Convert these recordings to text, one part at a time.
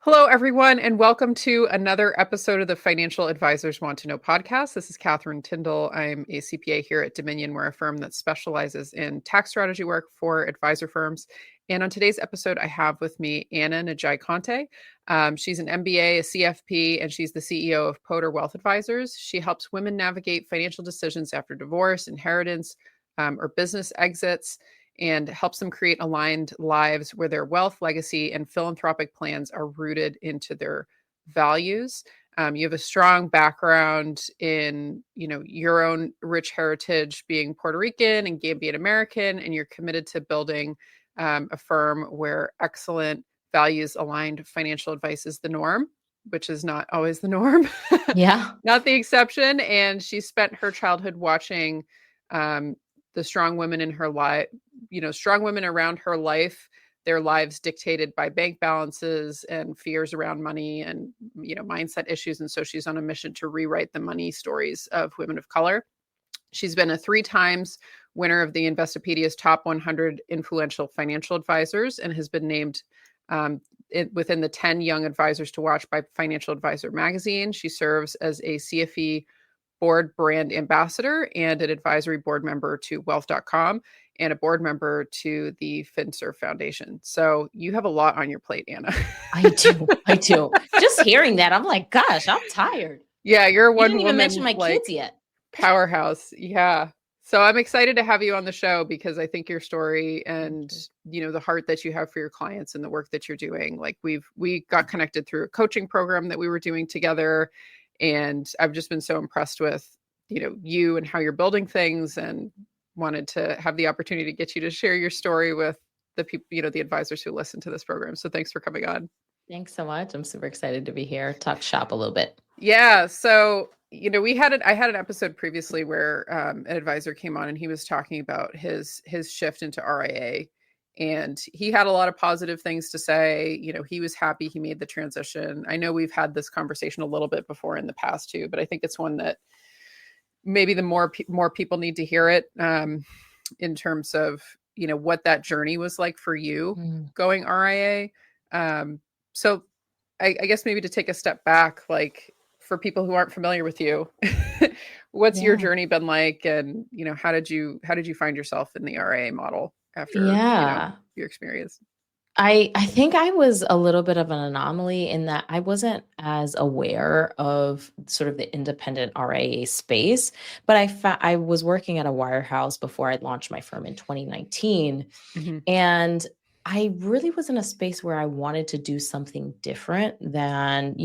Hello, everyone, and welcome to another episode of the Financial Advisors Want to Know podcast. This is Catherine Tindall. I'm a CPA here at Dominion. We're a firm that specializes in tax strategy work for advisor firms. And on today's episode, I have with me Anna Njai-Conte. She's an MBA, a CFP, and she's the CEO of Poder Wealth Advisors. She helps women navigate financial decisions after divorce, inheritance, or business exits, and helps them create aligned lives where their wealth, legacy, and philanthropic plans are rooted into their values. You have a strong background in, your own rich heritage being Puerto Rican and Gambian-American, and you're committed to building a firm where excellent values-aligned financial advice is the norm, which is not always the norm. Yeah. Not the exception. And she spent her childhood watching the strong women in her life, strong women around her life, their lives dictated by bank balances and fears around money and, mindset issues. And so she's on a mission to rewrite the money stories of women of color. She's been a 3 times winner of the Investopedia's top 100 influential financial advisors and has been named within the 10 young advisors to watch by Financial Advisor magazine. She serves as a CFE board brand ambassador and an advisory board member to wealth.com and a board member to the FinServe Foundation. So you have a lot on your plate, Anna. I do. Just hearing that, I'm like, gosh, I'm tired. Yeah, you're a You one didn't woman even mention my kids yet. Powerhouse. Yeah. So I'm excited to have you on the show because I think your story and, the heart that you have for your clients and the work that you're doing, like we got connected through a coaching program that we were doing together. And I've just been so impressed with, you and how you're building things, and wanted to have the opportunity to get you to share your story with the people, the advisors who listen to this program. So thanks for coming on. Thanks so much. I'm super excited to be here. Talk shop a little bit. Yeah. So, I had an episode previously where an advisor came on and he was talking about his shift into RIA. And he had a lot of positive things to say. He was happy he made the transition. I know we've had this conversation a little bit before in the past too, but I think it's one that maybe the more people need to hear it in terms of, what that journey was like for you going RIA. So I guess maybe to take a step back, like for people who aren't familiar with you, what's your journey been like? And, how did you find yourself in the RIA model after your experience? I think I was a little bit of an anomaly in that I wasn't as aware of sort of the independent RIA space, but I was working at a wirehouse before I launched my firm in 2019. Mm-hmm. And I really was in a space where I wanted to do something different than,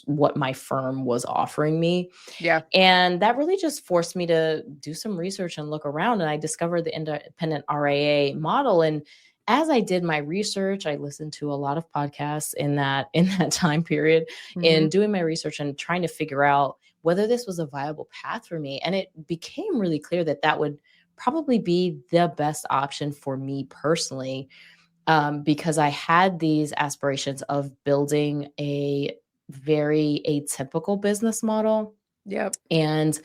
what my firm was offering me. Yeah. And that really just forced me to do some research and look around. And I discovered the independent RIA model. And as I did my research, I listened to a lot of podcasts in that time period, in doing my research and trying to figure out whether this was a viable path for me. And it became really clear that that would probably be the best option for me personally, because I had these aspirations of building a very atypical business model. Yep. And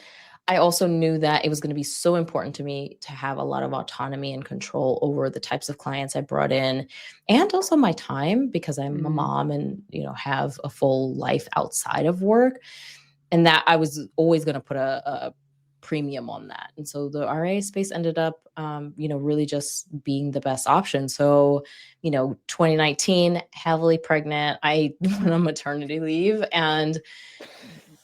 I also knew that it was going to be so important to me to have a lot of autonomy and control over the types of clients I brought in, and also my time, because I'm a mom and, have a full life outside of work, and that I was always going to put a premium on that. And so the RIA space ended up, really just being the best option. So, 2019, heavily pregnant, I went on maternity leave and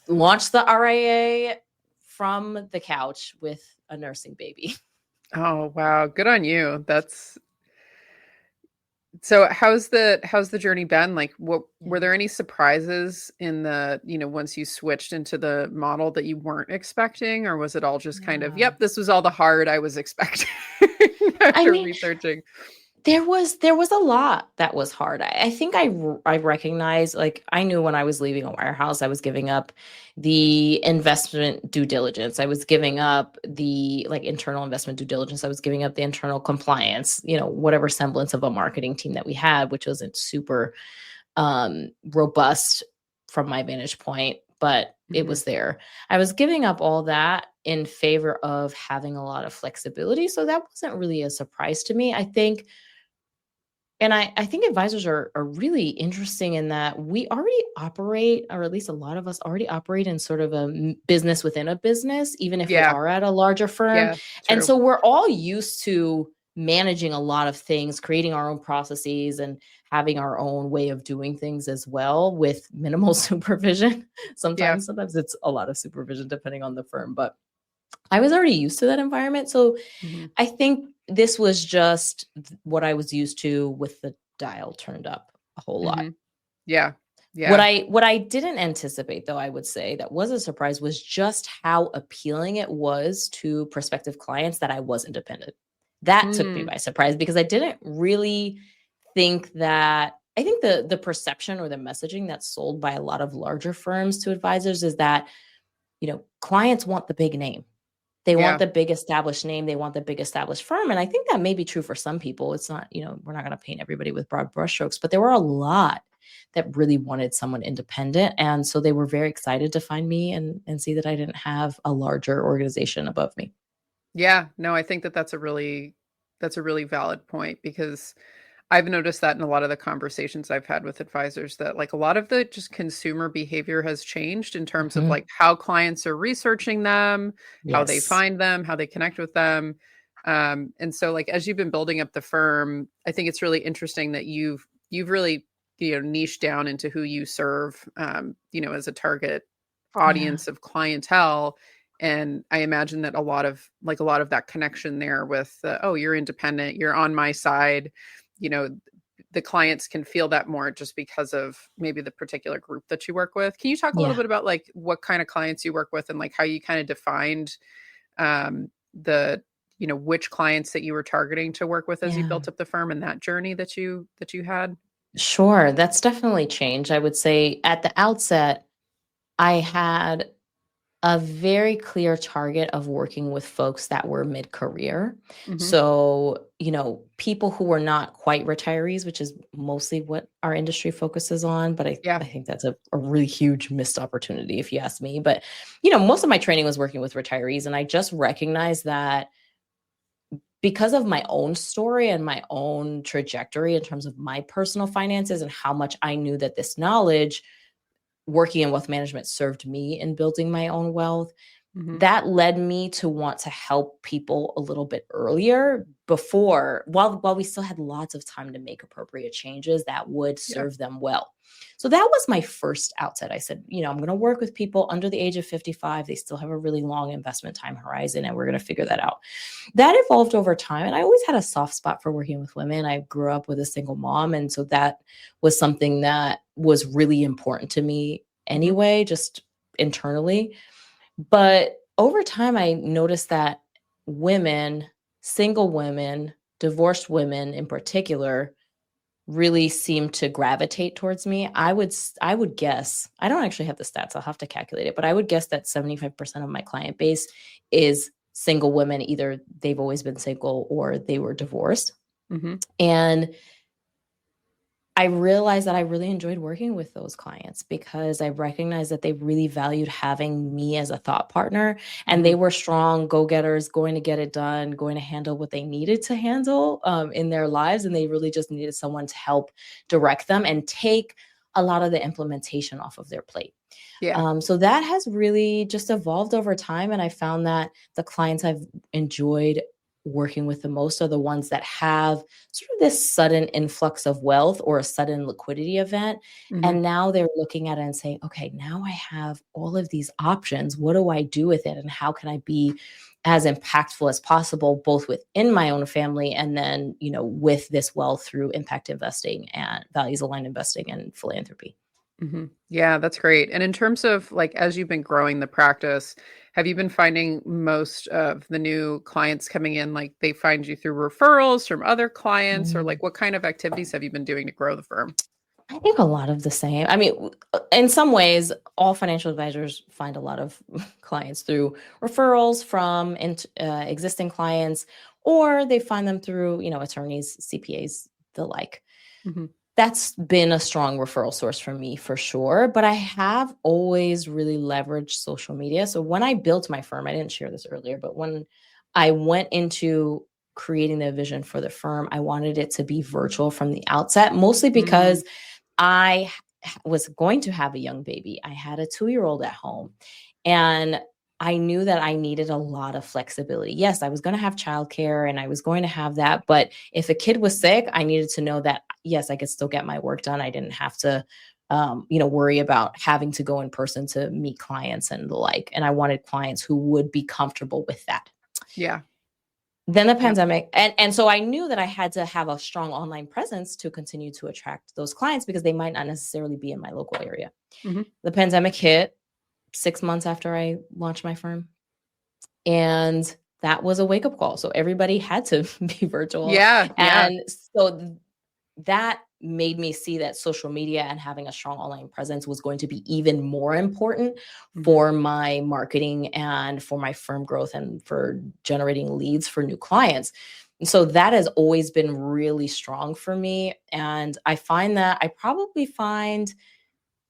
launched the RIA from the couch with a nursing baby. Oh, wow. Good on you. So how's the journey been? Like, what were there any surprises in the, once you switched into the model that you weren't expecting, or was it all just kind of, yep, this was all the hard I was expecting after researching? There was a lot that was hard. I think I recognized, like, I knew when I was leaving a wirehouse, I was giving up the investment due diligence. I was giving up the internal investment due diligence. I was giving up the internal compliance, whatever semblance of a marketing team that we had, which wasn't super robust from my vantage point, but it was there. I was giving up all that in favor of having a lot of flexibility. So that wasn't really a surprise to me. I think And I think advisors are really interesting in that we already operate, or at least a lot of us already operate in sort of a business within a business, even if we Yeah. are at a larger firm. Yeah. And True. so we're all used to managing a lot of things, creating our own processes and having our own way of doing things as well with minimal supervision. Yeah. Sometimes it's a lot of supervision depending on the firm, but I was already used to that environment. So Hmm. I think this was just what I was used to with the dial turned up a whole lot. Hmm. Yeah. What Yeah. I didn't anticipate, though, I would say that was a surprise, was just how appealing it was to prospective clients that I was independent. That took me Mm. by surprise because I didn't really think that. I think the perception or the messaging that's sold by a lot of larger firms to advisors is that, clients want the big name. They want Yeah. the big established name. They want the big established firm. And I think that may be true for some people. It's not, we're not going to paint everybody with broad brushstrokes, but there were a lot that really wanted someone independent. And so they were very excited to find me and see that I didn't have a larger organization above me. Yeah. No, I think that that's a really valid point because I've noticed that in a lot of the conversations I've had with advisors that like a lot of the just consumer behavior has changed in terms of Mhm. like how clients are researching them, how they Yes. find them, how they connect with them. And so like as you've been building up the firm, I think it's really interesting that you've really niched down into who you serve, as a target Yeah. audience of clientele. And I imagine that a lot of that connection there with oh, you're independent, you're on my side, you know the clients can feel that more just because of maybe the particular group that you work with. Can you talk a little Yeah. bit about like what kind of clients you work with and like how you kind of defined the which clients that you were targeting to work with as you Yeah. built up the firm and that journey that you had? Sure. That's definitely changed. I would say at the outset, I had a very clear target of working with folks that were mid-career. Hmm. So, people who were not quite retirees, which is mostly what our industry focuses on. But Yeah. I think that's a really huge missed opportunity, if you ask me. But, most of my training was working with retirees. And I just recognized that because of my own story and my own trajectory in terms of my personal finances and how much I knew that this knowledge working in wealth management served me in building my own wealth, Hmm. that led me to want to help people a little bit earlier before while we still had lots of time to make appropriate changes that would Yeah. serve them well. So that was my first outset. I said, I'm going to work with people under the age of 55. They still have a really long investment time horizon, and we're going to figure that out. That evolved over time. And I always had a soft spot for working with women. I grew up with a single mom. And so that was something that was really important to me Hmm. anyway, just internally. But over time, I noticed that women, single women, divorced women in particular, really seem to gravitate towards me. I would guess, I don't actually have the stats, I'll have to calculate it, but I would guess that 75% of my client base is single women. Either they've always been single or they were divorced. Hmm. And I realized that I really enjoyed working with those clients because I recognized that they really valued having me as a thought partner, and Hmm. they were strong go-getters, going to get it done, going to handle what they needed to handle in their lives. And they really just needed someone to help direct them and take a lot of the implementation off of their plate. Yeah. So that has really just evolved over time. And I found that the clients I've enjoyed working with the most are the ones that have sort of this sudden influx of wealth or a sudden liquidity event. Hmm. And now they're looking at it and saying, okay, now I have all of these options. What do I do with it? And how can I be as impactful as possible, both within my own family and then, with this wealth through impact investing and values aligned investing and philanthropy. Hmm. Yeah, that's great. And in terms of like, as you've been growing the practice, have you been finding most of the new clients coming in, like they find you through referrals from other clients, or like what kind of activities have you been doing to grow the firm? I think a lot of the same. I mean, in some ways, all financial advisors find a lot of clients through referrals from existing clients, or they find them through, attorneys, CPAs, the like. Hmm. That's been a strong referral source for me for sure. But I have always really leveraged social media. So when I built my firm, I didn't share this earlier, but when I went into creating the vision for the firm, I wanted it to be virtual from the outset, mostly because I was going to have a young baby. I had a 2-year-old at home, and I knew that I needed a lot of flexibility. Yes, I was going to have childcare and I was going to have that. But if a kid was sick, I needed to know that, yes, I could still get my work done. I didn't have to, worry about having to go in person to meet clients and the like. And I wanted clients who would be comfortable with that. Yeah. Then the pandemic, and so I knew that I had to have a strong online presence to continue to attract those clients because they might not necessarily be in my local area. The pandemic hit 6 months after I launched my firm, and that was a wake-up call. So everybody had to be virtual. And so that made me see that social media and having a strong online presence was going to be even more important for my marketing and for my firm growth and for generating leads for new clients. And so that has always been really strong for me. And I find that I probably find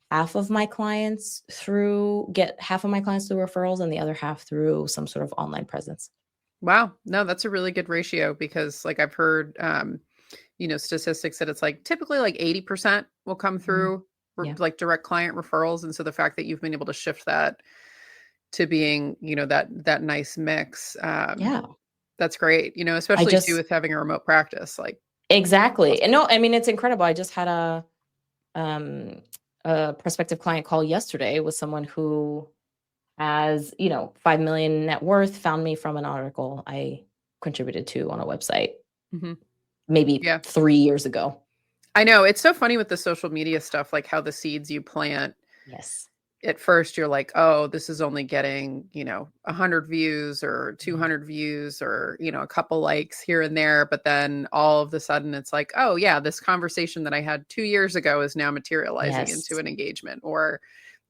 half of my clients through referrals and the other half through some sort of online presence. Wow. No, that's a really good ratio because like I've heard, statistics that it's like typically like 80% will come through like direct client referrals. And so the fact that you've been able to shift that to being, that nice mix, that's great, especially too with having a remote practice. Like exactly. And no, I mean, it's incredible. I just had a prospective client call yesterday with someone who has, 5 million net worth, found me from an article I contributed to on a website. Maybe 3 years ago. I know. It's so funny with the social media stuff, like how the seeds you plant. Yes. At first you're like, oh, this is only getting, 100 views or 200 views or, a couple likes here and there. But then all of a sudden it's like, oh yeah, this conversation that I had 2 years ago is now materializing into an engagement, or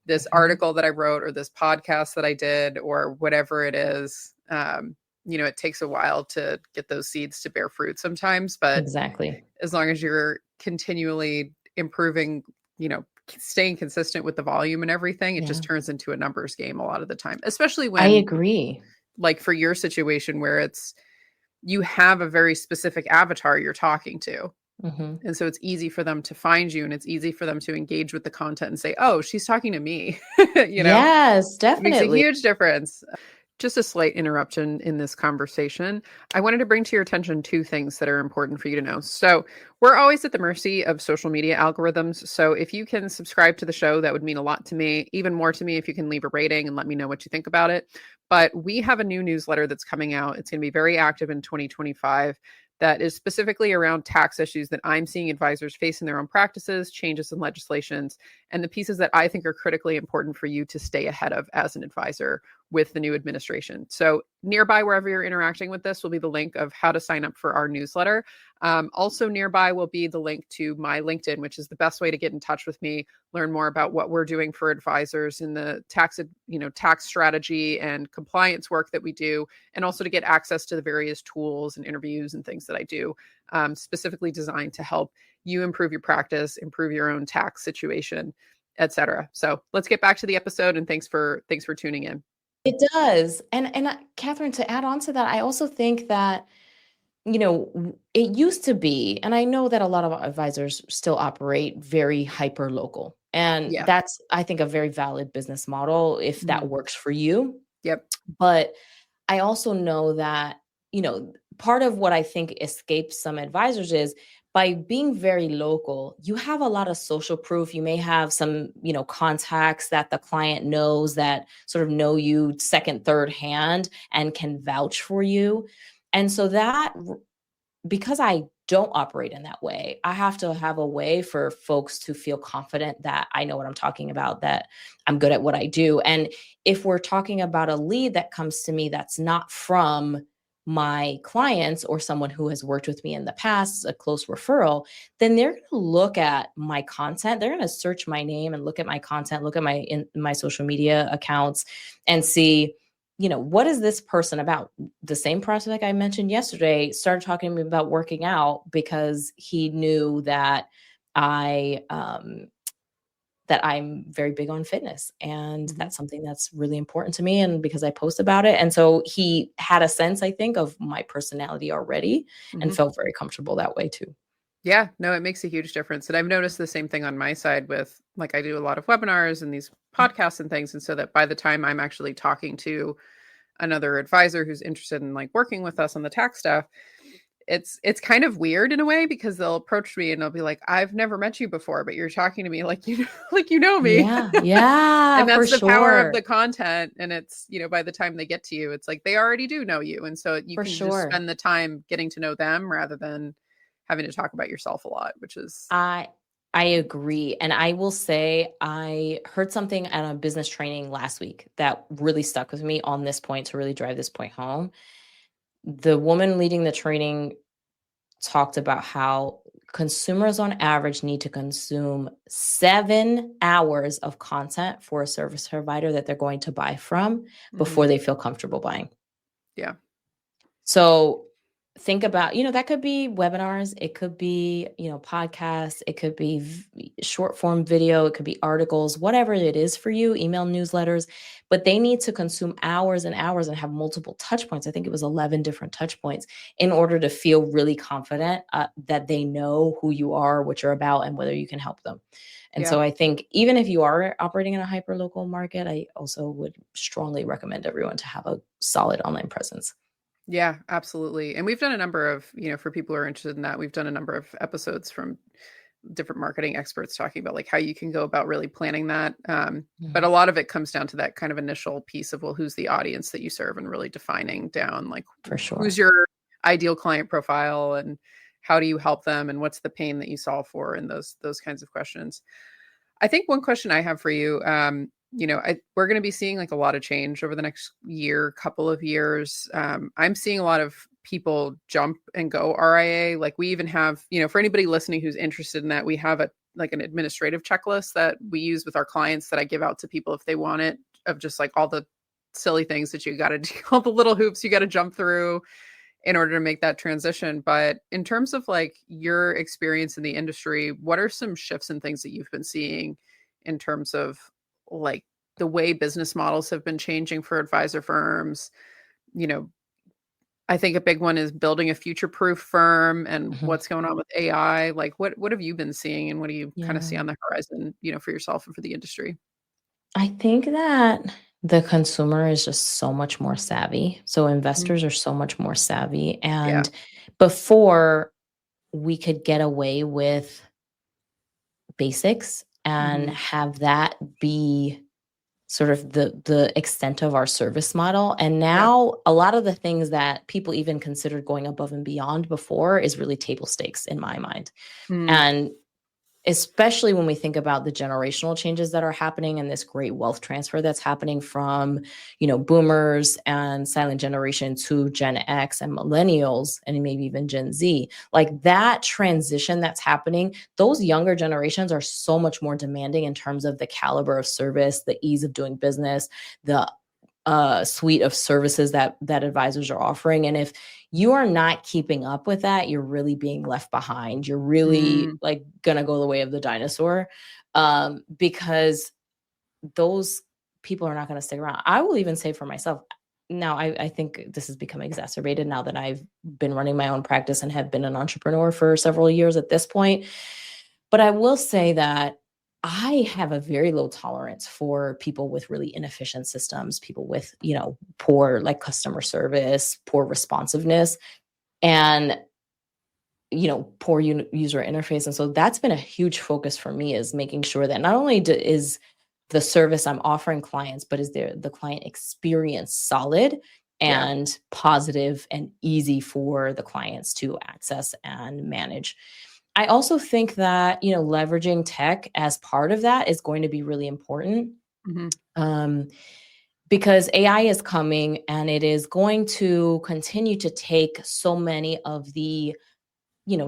this article that I wrote, or this podcast that I did, or whatever it is. It takes a while to get those seeds to bear fruit sometimes, but exactly, as long as you're continually improving, staying consistent with the volume and everything, it just turns into a numbers game a lot of the time, especially when I agree. Like for your situation where you have a very specific avatar you're talking to. And so it's easy for them to find you, and it's easy for them to engage with the content and say, oh, she's talking to me. Yes, definitely. It makes a huge difference. Just a slight interruption in this conversation. I wanted to bring to your attention 2 things that are important for you to know. So we're always at the mercy of social media algorithms. So if you can subscribe to the show, that would mean a lot to me. Even more to me if you can leave a rating and let me know what you think about it. But we have a new newsletter that's coming out. It's going to be very active in 2025. That is specifically around tax issues that I'm seeing advisors face in their own practices, changes in legislations, and the pieces that I think are critically important for you to stay ahead of as an advisor with the new administration. So nearby, wherever you're interacting with this, will be the link of how to sign up for our newsletter. Also nearby will be the link to my LinkedIn, which is the best way to get in touch with me, learn more about what we're doing for advisors in the tax strategy and compliance work that we do, and also to get access to the various tools and interviews and things that I do, specifically designed to help you improve your practice, improve your own tax situation, etc. So let's get back to the episode, and thanks for tuning in. It does. And Catherine, to add on to that, I also think that, it used to be, and I know that a lot of advisors still operate very hyper local. And that's, I think, a very valid business model if that works for you. Yep. But I also know that, part of what I think escapes some advisors is by being very local, you have a lot of social proof. You may have some, contacts that the client knows that sort of know you second, third hand and can vouch for you. And so that, because I don't operate in that way, I have to have a way for folks to feel confident that I know what I'm talking about, that I'm good at what I do. And if we're talking about a lead that comes to me that's not from my clients or someone who has worked with me in the past, a close referral, then they're going to look at my content. They're going to search my name and look at my content, look at my social media accounts and see, what is this person about? The same prospect I mentioned yesterday started talking to me about working out because he knew that I that I'm very big on fitness, and that's something that's really important to me, and because I post about it. And so he had a sense, I think, of my personality already and felt very comfortable that way too. Yeah, no, it makes a huge difference. And I've noticed the same thing on my side with, like, I do a lot of webinars and these podcasts and things. And so that by the time I'm actually talking to another advisor who's interested in like working with us on the tax stuff, it's kind of weird in a way, because they'll approach me and they'll be like, I've never met you before, but you're talking to me like, you know, like, you know me. Yeah, yeah, And for that's the power of sure. the content. And it's, you know, by the time they get to you, it's like they already do know you. And so you For can just sure. spend the time getting to know them rather than having to talk about yourself a lot, which is I agree. And I will say I heard something at a business training last week that really stuck with me on this point to really drive this point home. The woman leading the training talked about how consumers on average need to consume 7 hours of content for a service provider that they're going to buy from before they feel comfortable buying. Yeah. So think about, that could be webinars, it could be, podcasts, it could be short form video, it could be articles, whatever it is for you, email newsletters, but they need to consume hours and hours and have multiple touch points. I think it was 11 different touch points in order to feel really confident that they know who you are, what you're about, and whether you can help them. And Yeah. so I think even if you are operating in a hyper local market, I also would strongly recommend everyone to have a solid online presence. Yeah, absolutely. And we've done a number of, you know, for people who are interested in that, we've done a number of episodes from different marketing experts talking about like how you can go about really planning that. But a lot of it comes down to that kind of initial piece of, well, who's the audience that you serve, and really defining down like For sure. who's your ideal client profile and how do you help them and what's the pain that you solve for, and those kinds of questions. I think one question I have for you, we're going to be seeing like a lot of change over the next year, couple of years. I'm seeing a lot of people jump and go RIA. Like we even have, for anybody listening who's interested in that, we have an administrative checklist that we use with our clients that I give out to people if they want it, of just like all the silly things that you got to do, all the little hoops you got to jump through in order to make that transition. But in terms of like your experience in the industry, what are some shifts and things that you've been seeing in terms of like the way business models have been changing for advisor firms? I think a big one is building a future-proof firm and what's going on with AI. Like what have you been seeing, and what do you kind of see on the horizon, for yourself and for the industry? I think that the consumer is just so much more savvy. So investors are so much more savvy. And before, we could get away with basics and have that be sort of the extent of our service model. And now a lot of the things that people even considered going above and beyond before is really table stakes in my mind. And especially when we think about the generational changes that are happening and this great wealth transfer that's happening from, boomers and silent generation to Gen X and millennials and maybe even Gen Z, like that transition that's happening, those younger generations are so much more demanding in terms of the caliber of service, the ease of doing business, the suite of services that advisors are offering. And if you are not keeping up with that, you're really being left behind. You're really like gonna go the way of the dinosaur, because those people are not going to stick around. I will even say for myself, now I think this has become exacerbated now that I've been running my own practice and have been an entrepreneur for several years at this point. But I will say that I have a very low tolerance for people with really inefficient systems, people with, poor like customer service, poor responsiveness, and poor user interface. And so that's been a huge focus for me, is making sure that not only is the service I'm offering clients, but is the client experience solid and positive and easy for the clients to access and manage. I also think that, leveraging tech as part of that is going to be really important. Because AI is coming and it is going to continue to take so many of the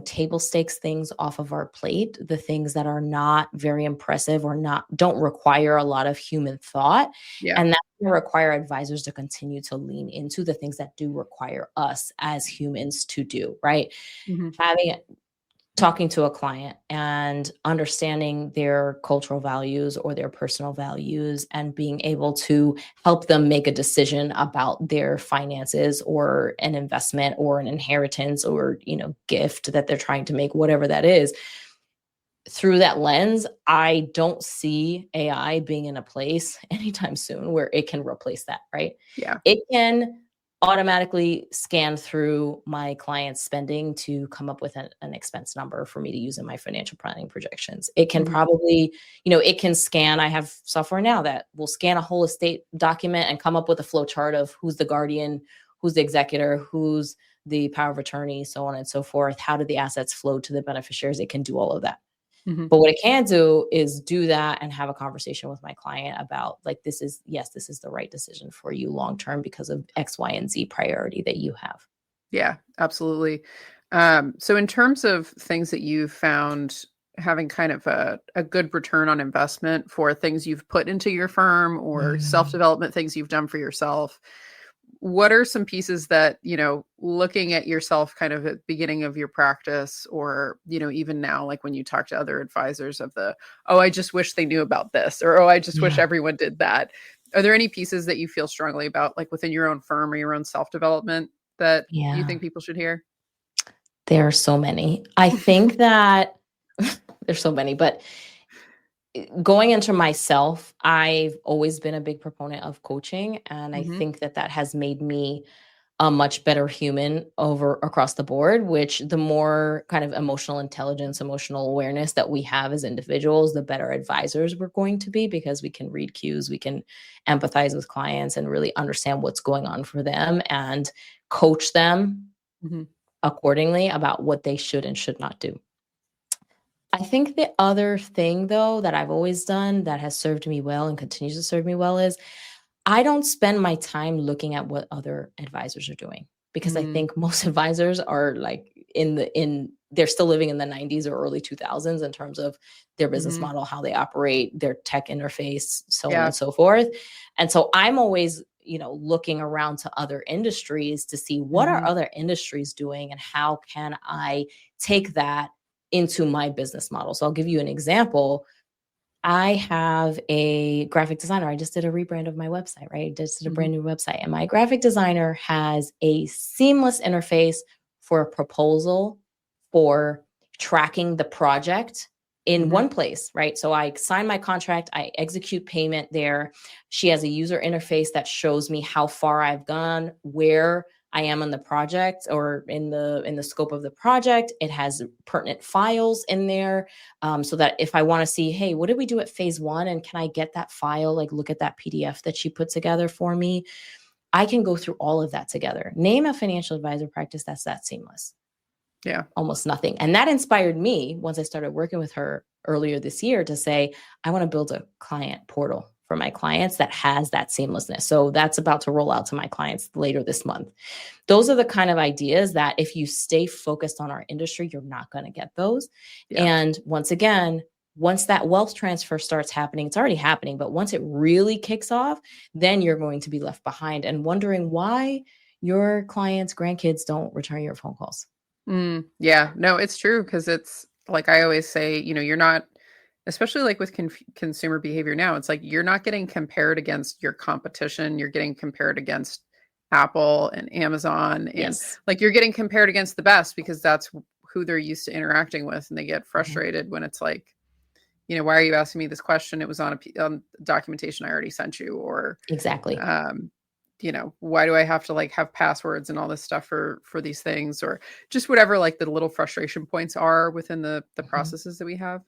table stakes things off of our plate, the things that are not very impressive or don't require a lot of human thought. And that's going to require advisors to continue to lean into the things that do require us as humans to do, right? Having talking to a client and understanding their cultural values or their personal values and being able to help them make a decision about their finances or an investment or an inheritance or, gift that they're trying to make, whatever that is. Through that lens, I don't see AI being in a place anytime soon where it can replace that, right? Yeah. It can automatically scan through my client's spending to come up with an expense number for me to use in my financial planning projections. It can probably, it can scan. I have software now that will scan a whole estate document and come up with a flow chart of who's the guardian, who's the executor, who's the power of attorney, so on and so forth. How do the assets flow to the beneficiaries? It can do all of that. But what it can do is do that and have a conversation with my client about like, this is the right decision for you long term because of X, Y, and Z priority that you have. Yeah, absolutely. So in terms of things that you've found having kind of a good return on investment for things you've put into your firm or self-development things you've done for yourself, what are some pieces that, looking at yourself kind of at the beginning of your practice or, even now, like when you talk to other advisors of I just wish they knew about this, or, I just wish everyone did that. Are there any pieces that you feel strongly about, like within your own firm or your own self-development that you think people should hear? There are so many. I think that there's so many, but going into myself, I've always been a big proponent of coaching. And I think that has made me a much better human across the board, which the more kind of emotional intelligence, emotional awareness that we have as individuals, the better advisors we're going to be because we can read cues, we can empathize with clients and really understand what's going on for them and coach them accordingly about what they should and should not do. I think the other thing, though, that I've always done that has served me well and continues to serve me well is I don't spend my time looking at what other advisors are doing because I think most advisors are like they're still living in the 90s or early 2000s in terms of their business model, how they operate, their tech interface, so on and so forth. And so I'm always, looking around to other industries to see what are other industries doing and how can I take that into my business model. So I'll give you an example. I have a graphic designer. I just did a rebrand of my website, right? I just did a brand new website. And my graphic designer has a seamless interface for a proposal for tracking the project in one place, right? So I sign my contract, I execute payment there. She has a user interface that shows me how far I've gone, where I am on the project or in the scope of the project. It has pertinent files in there so that if I want to see, hey, what did we do at phase 1? And can I get that file, like look at that PDF that she put together for me? I can go through all of that together. Name a financial advisor practice that's that seamless. Yeah. Almost nothing. And that inspired me once I started working with her earlier this year to say, I want to build a client portal for my clients that has that seamlessness. So that's about to roll out to my clients later this month. Those are the kind of ideas that if you stay focused on our industry, you're not going to get those. Yeah. And once again, once that wealth transfer starts happening, it's already happening, but once it really kicks off, then you're going to be left behind and wondering why your clients' grandkids don't return your phone calls. Yeah, no, it's true. Cause it's like, I always say, you're not, especially like with consumer behavior now, it's like, you're not getting compared against your competition. You're getting compared against Apple and Amazon. And like, you're getting compared against the best because that's who they're used to interacting with. And they get frustrated when it's like, why are you asking me this question? It was on documentation I already sent you, or exactly. Why do I have to like have passwords and all this stuff for these things, or just whatever, like the little frustration points are within the processes that we have.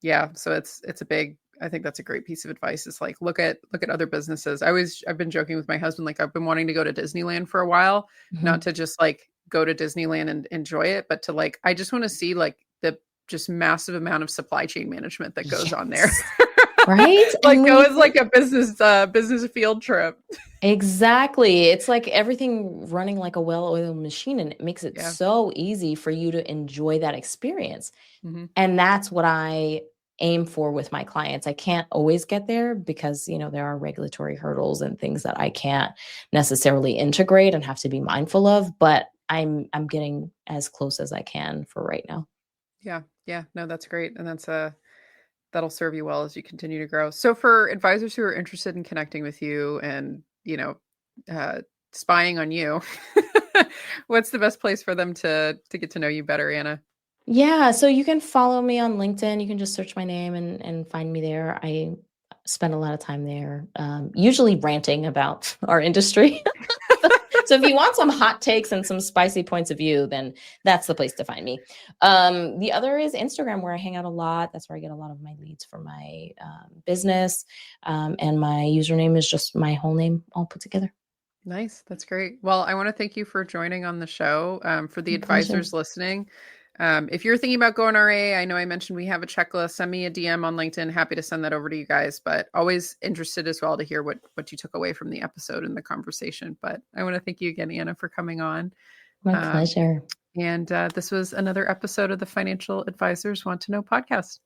Yeah. So it's a big, I think that's a great piece of advice is like, look at other businesses. I've been joking with my husband, like I've been wanting to go to Disneyland for a while, not to just like go to Disneyland and enjoy it, but to like, I just want to see like the just massive amount of supply chain management that goes on there. Right? Like go as like a business field trip. Exactly. It's like everything running like a well-oiled machine, and it makes it so easy for you to enjoy that experience. And that's what I aim for with my clients. I can't always get there because, there are regulatory hurdles and things that I can't necessarily integrate and have to be mindful of. But I'm getting as close as I can for right now. Yeah. Yeah. No, that's great. And that'll serve you well as you continue to grow. So for advisors who are interested in connecting with you and, uh, spying on you, what's the best place for them to get to know you better, Anna? Yeah, so you can follow me on LinkedIn. You can just search my name and find me there. I spend a lot of time there, usually ranting about our industry. So if you want some hot takes and some spicy points of view, then that's the place to find me. The other is Instagram, where I hang out a lot. That's where I get a lot of my leads for my business. And my username is just my whole name all put together. Nice. That's great. Well, I want to thank you for joining on the show. For the My pleasure. advisors listening, if you're thinking about going RA, I know I mentioned we have a checklist. Send me a DM on LinkedIn. Happy to send that over to you guys, but always interested as well to hear what you took away from the episode and the conversation. But I want to thank you again, Anna, for coming on. My Um, pleasure. and this was another episode of the Financial Advisors Want to Know podcast.